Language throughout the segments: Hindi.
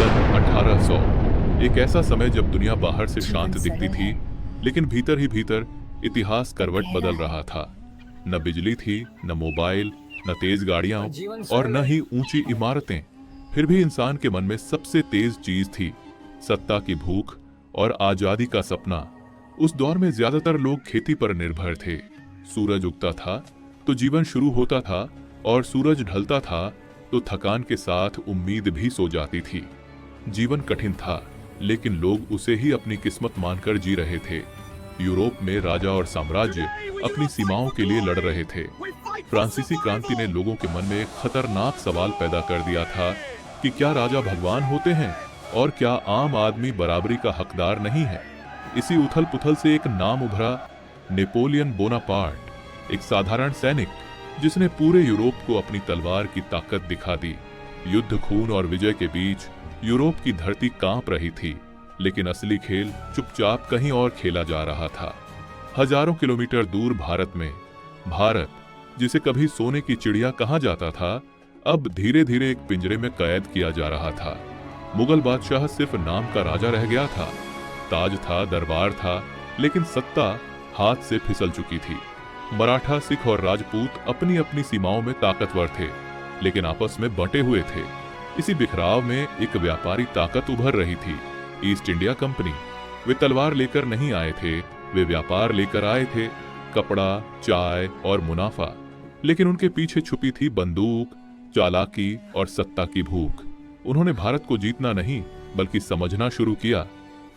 सन 1800 एक ऐसा समय जब दुनिया बाहर से शांत दिखती थी, लेकिन भीतर ही भीतर इतिहास करवट बदल रहा था। न बिजली थी, न मोबाइल, न तेज गाड़ियां और न ही ऊंची इमारतें। फिर भी इंसान के मन में सबसे तेज चीज थी सत्ता की भूख और आजादी का सपना। उस दौर में ज्यादातर लोग खेती पर निर्भर थे। सूरज उगता था तो जीवन शुरू होता था और सूरज ढलता था तो थकान के साथ उम्मीद भी सो जाती थी। जीवन कठिन था, लेकिन लोग उसे ही अपनी किस्मत मानकर जी रहे थे। यूरोप में राजा और साम्राज्य अपनी सीमाओं के लिए लड़ रहे थे। फ्रांसीसी क्रांति ने लोगों के मन में एक खतरनाक सवाल पैदा कर दिया था कि क्या राजा भगवान होते हैं और क्या आम आदमी बराबरी का हकदार नहीं है। इसी उथल पुथल से एक नाम उभरा, नेपोलियन बोनापार्ट, एक साधारण सैनिक जिसने पूरे यूरोप को अपनी तलवार की ताकत दिखा दी। युद्ध, खून और विजय के बीच यूरोप की धरती कांप रही थी, लेकिन असली खेल चुपचाप कहीं और खेला जा रहा था। हजारों किलोमीटर दूर भारत जिसे कभी सोने की चिड़िया कहा जाता था, अब धीरे धीरे एक पिंजरे में कैद किया जा रहा था। मुगल बादशाह सिर्फ नाम का राजा रह गया था। ताज था, दरबार था, लेकिन सत्ता हाथ से फिसल चुकी थी। मराठा, सिख और राजपूत अपनी अपनी सीमाओं में ताकतवर थे, लेकिन आपस में बंटे हुए थे। इसी बिखराव में एक व्यापारी ताकत उभर रही थी, ईस्ट इंडिया कंपनी। वे तलवार लेकर नहीं आए थे, वे व्यापार लेकर आए थे, कपड़ा, चाय और मुनाफा। लेकिन उनके पीछे छुपी थी बंदूक, चालाकी और सत्ता की भूख। उन्होंने भारत को जीतना नहीं, बल्कि समझना शुरू किया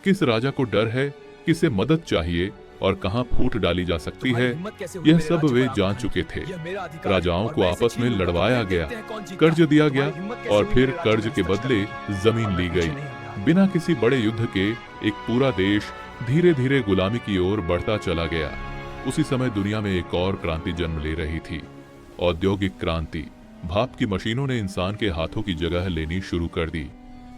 किस राजा को डर है, किसे मदद चाहिए और कहां फूट डाली जा सकती है। यह सब वे जान चुके थे। राजाओं को आपस में लड़वाया गया, कर्ज दिया गया और फिर कर्ज के बदले जमीन ली गई। बिना किसी बड़े युद्ध के एक पूरा देश धीरे धीरे गुलामी की ओर बढ़ता चला गया। उसी समय दुनिया में एक और क्रांति जन्म ले रही थी, औद्योगिक क्रांति। भाप की मशीनों ने इंसान के हाथों की जगह लेनी शुरू कर दी।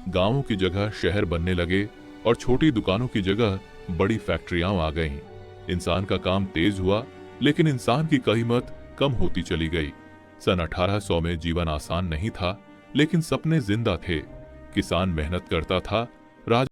गांवों की जगह शहर बनने लगे और छोटी दुकानों की जगह बड़ी फैक्ट्रियां आ गईं। इंसान का काम तेज हुआ, लेकिन इंसान की कीमत कम होती चली गई। सन 1800 में जीवन आसान नहीं था, लेकिन सपने जिंदा थे। किसान मेहनत करता था, राजा